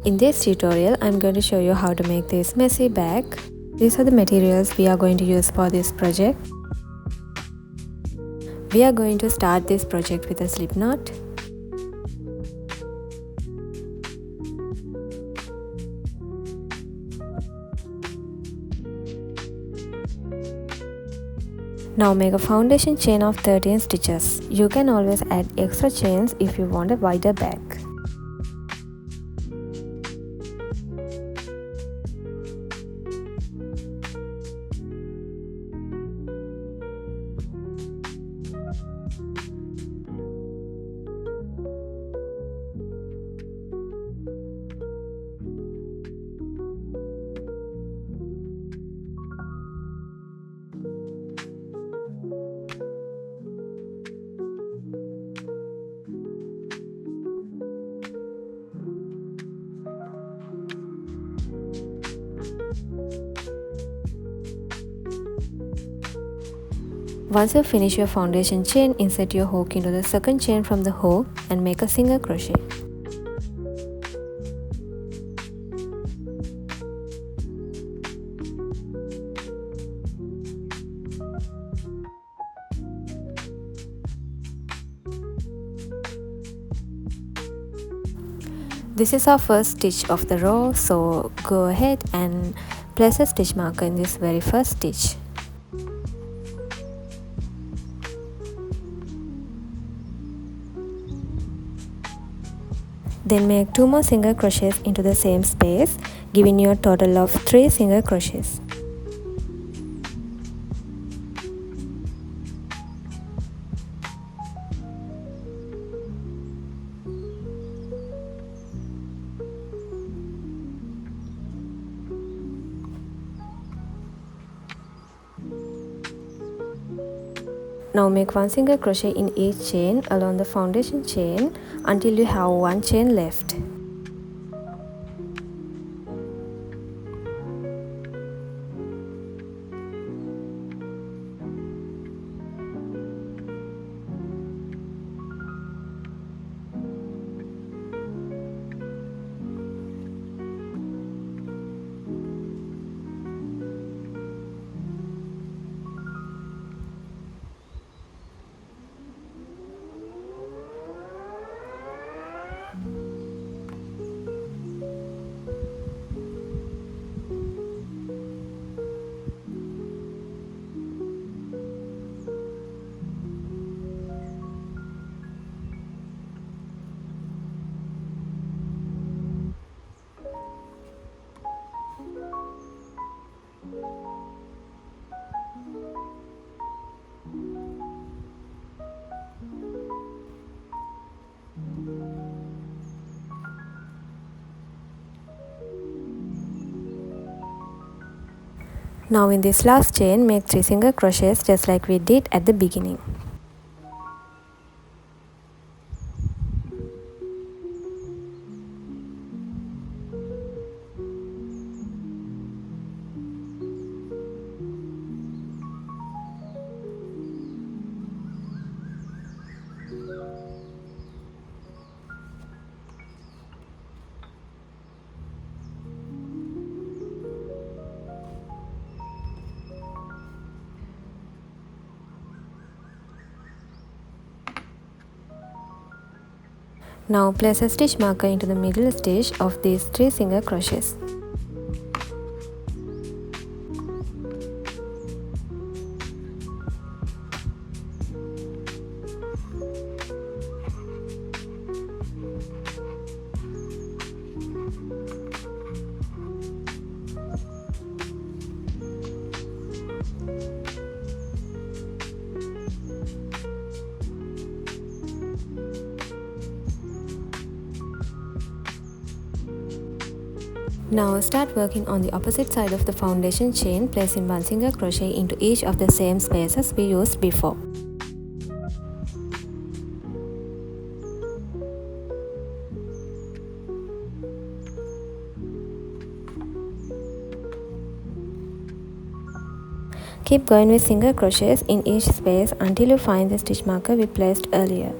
In this tutorial, I'm going to show you how to make this messy bag. These are the materials we are going to use for this project. We are going to start this project with a slip knot. Now make a foundation chain of 13 stitches. You can always add extra chains if you want a wider bag. Once you finish your foundation chain, insert your hook into the second chain from the hook and make a single crochet. This is our first stitch of the row, so go ahead and place a stitch marker in this very first stitch. Then make 2 more single crochets into the same space, giving you a total of 3 single crochets. Now make 1 single crochet in each chain along the foundation chain until you have 1 chain left. Now in this last chain, make 3 single crochets just like we did at the beginning. Now place a stitch marker into the middle stitch of these 3 single crochets. Now start working on the opposite side of the foundation chain, placing 1 single crochet into each of the same spaces we used before. Keep going with single crochets in each space until you find the stitch marker we placed earlier.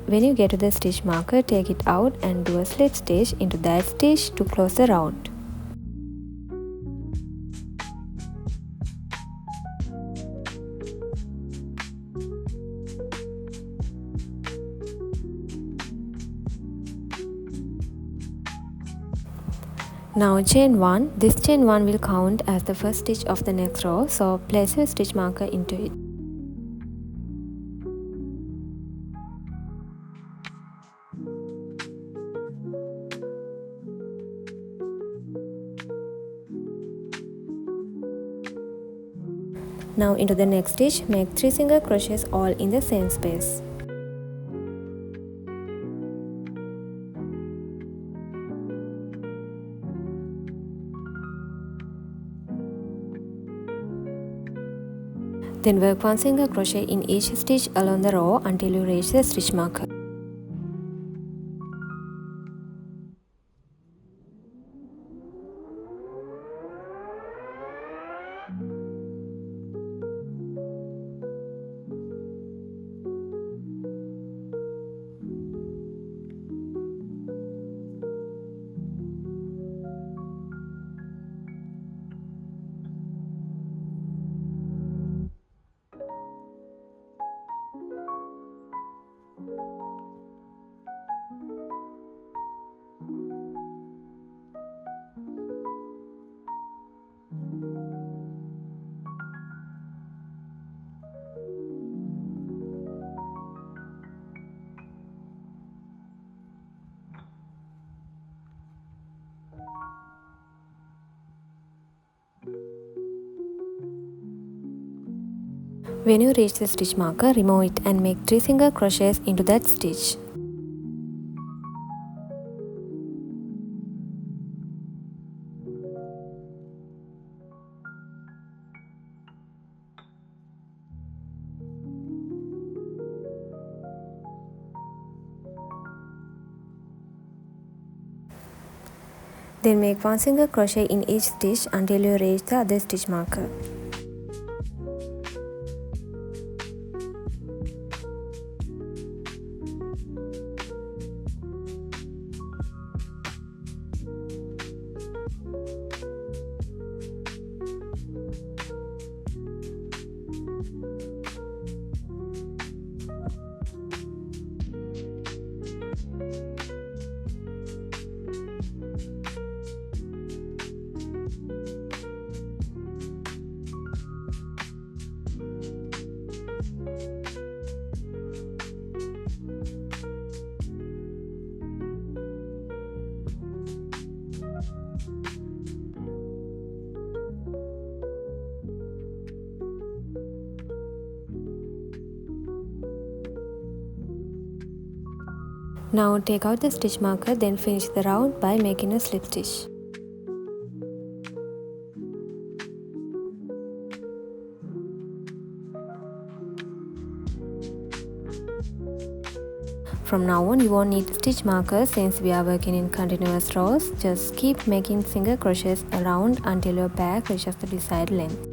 When you get to the stitch marker, take it out and do a slip stitch into that stitch to close the round. Now chain 1. This chain 1 will count as the first stitch of the next row, so place your stitch marker into it. Now into the next stitch, make 3 single crochets all in the same space. Then work 1 single crochet in each stitch along the row until you reach the stitch marker. When you reach the stitch marker, remove it and make 3 single crochets into that stitch. Then make 1 single crochet in each stitch until you reach the other stitch marker. Now take out the stitch marker, then finish the round by making a slip stitch. From now on, you won't need stitch markers since we are working in continuous rows. Just keep making single crochets around until your bag reaches the desired length.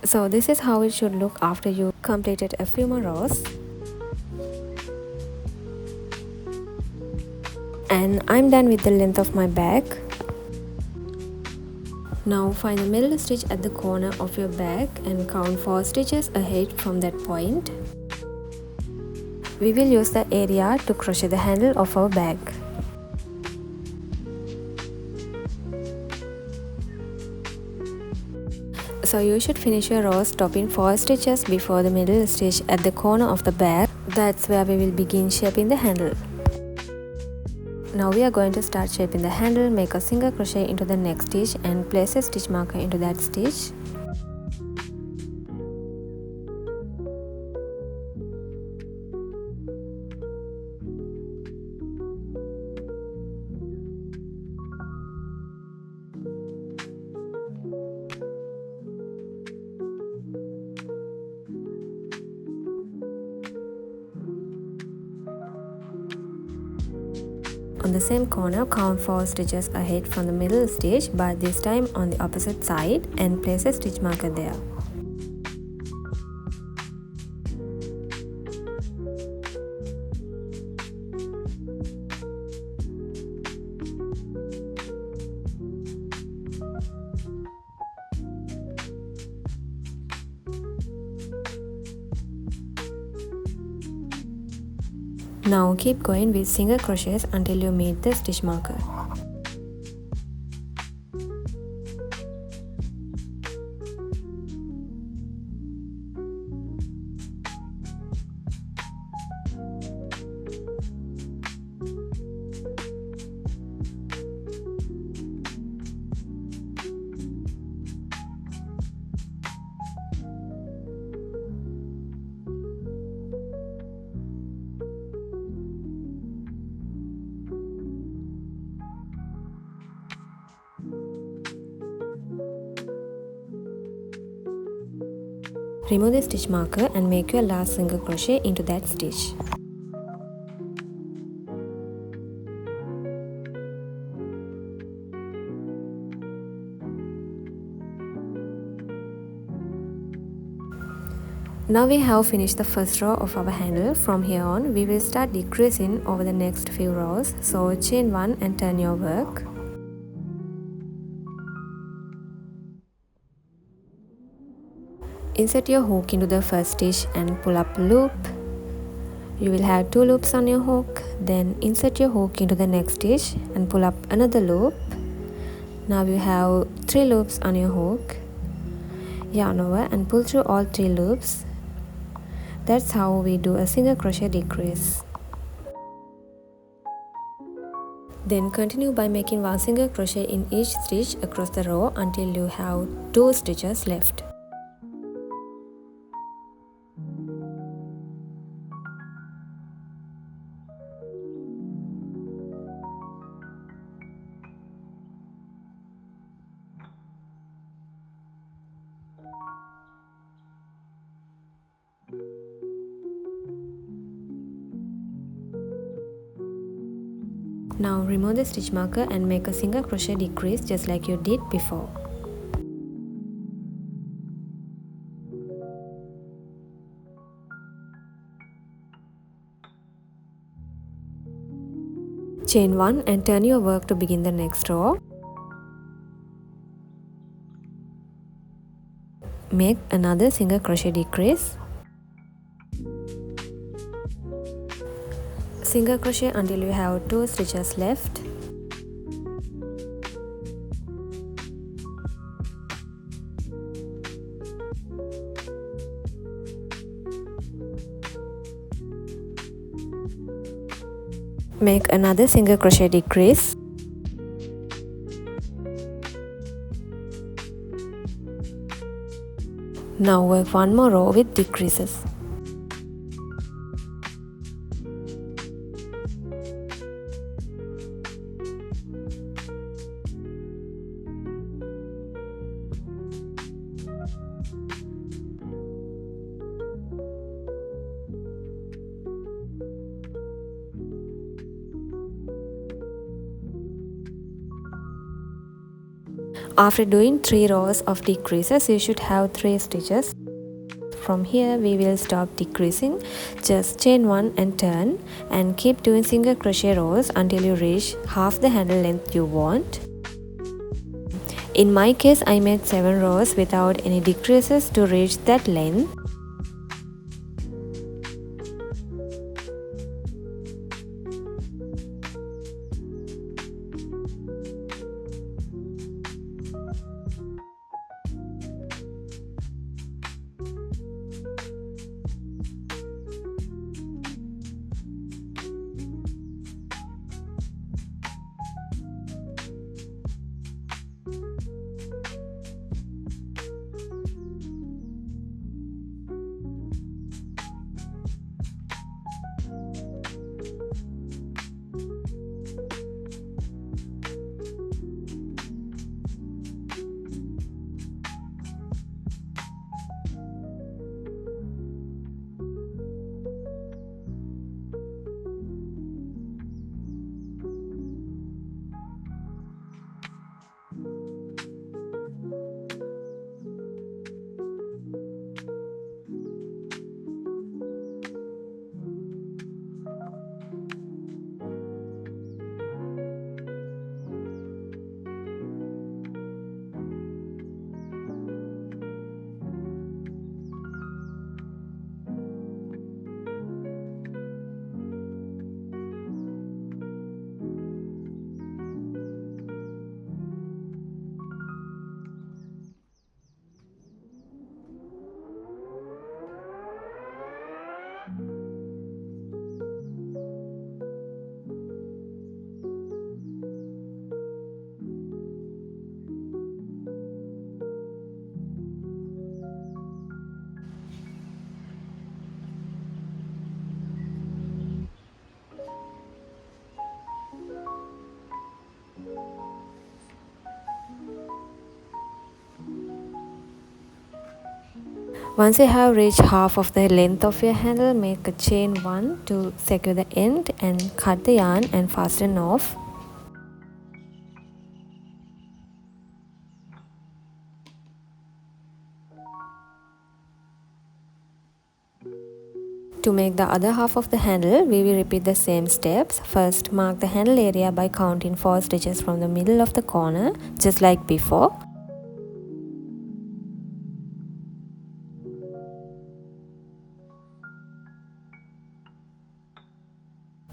So this is how it should look after you completed a few more rows. And I'm done with the length of my bag. Now find the middle stitch at the corner of your bag and count 4 stitches ahead from that point. We will use the area to crochet the handle of our bag. So you should finish your row stopping 4 stitches before the middle stitch at the corner of the bag. That's where we will begin shaping the handle. Now we are going to start shaping the handle. Make a single crochet into the next stitch and place a stitch marker into that stitch. On the same corner, count 4 stitches ahead from the middle stitch, but this time on the opposite side, and place a stitch marker there. Now keep going with single crochets until you meet the stitch marker. Remove the stitch marker and make your last single crochet into that stitch. Now we have finished the first row of our handle. From here on, we will start decreasing over the next few rows. So chain 1 and turn your work. Insert your hook into the first stitch and pull up a loop. You will have 2 loops on your hook. Then insert your hook into the next stitch and pull up another loop. Now you have 3 loops on your hook. Yarn over and pull through all 3 loops. That's how we do a single crochet decrease. Then continue by making 1 single crochet in each stitch across the row until you have 2 stitches left. Now remove the stitch marker and make a single crochet decrease just like you did before. Chain 1 and turn your work to begin the next row. Make another single crochet decrease. Single crochet until you have 2 stitches left. Make another single crochet decrease. Now work 1 more row with decreases. After doing 3 rows of decreases, you should have 3 stitches. From here we will stop decreasing. Just chain 1 and turn, and keep doing single crochet rows until you reach half the handle length you want. In my case, I made 7 rows without any decreases to reach that length. Once you have reached half of the length of your handle, make a chain 1 to secure the end and cut the yarn and fasten off. To make the other half of the handle, we will repeat the same steps. First, mark the handle area by counting 4 stitches from the middle of the corner, just like before.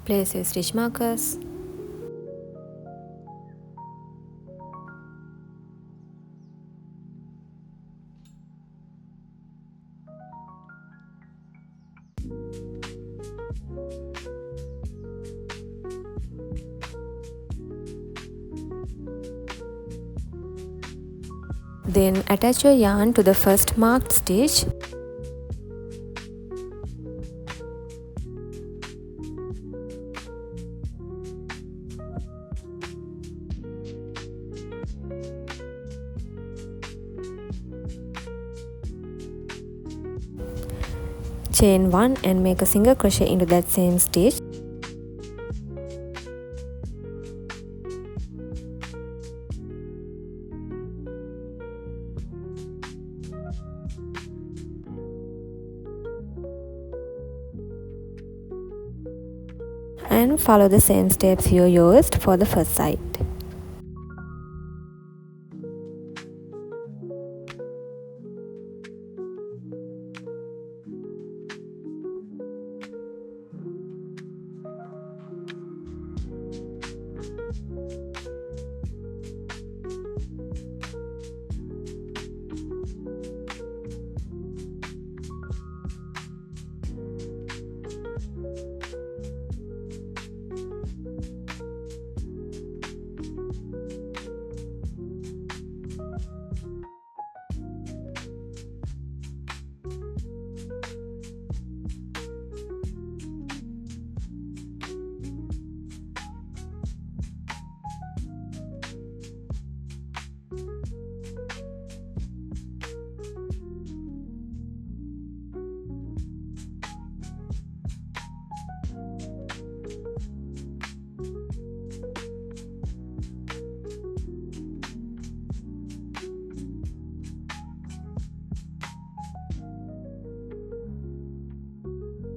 Place your stitch markers. Then attach your yarn to the first marked stitch. Chain 1 and make a single crochet into that same stitch. And follow the same steps you used for the first side.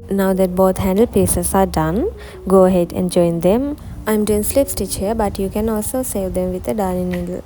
Now that both handle pieces are done, go ahead and join them. I'm doing slip stitch here, but you can also save them with a darning needle.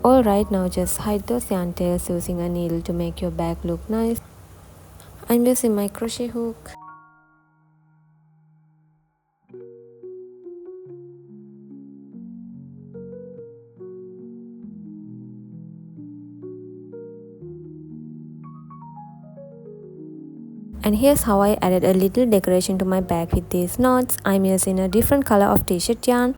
Alright, now just hide those yarn tails using a needle to make your bag look nice. I'm using my crochet hook. And here's how I added a little decoration to my bag with these knots. I'm using a different color of t-shirt yarn.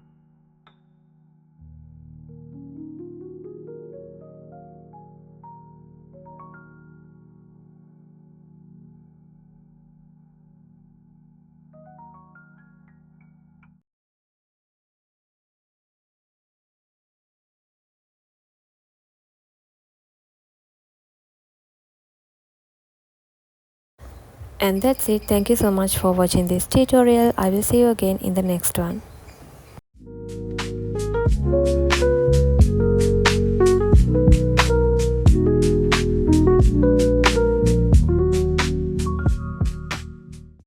And that's it. Thank you so much for watching this tutorial. I will see you again in the next one.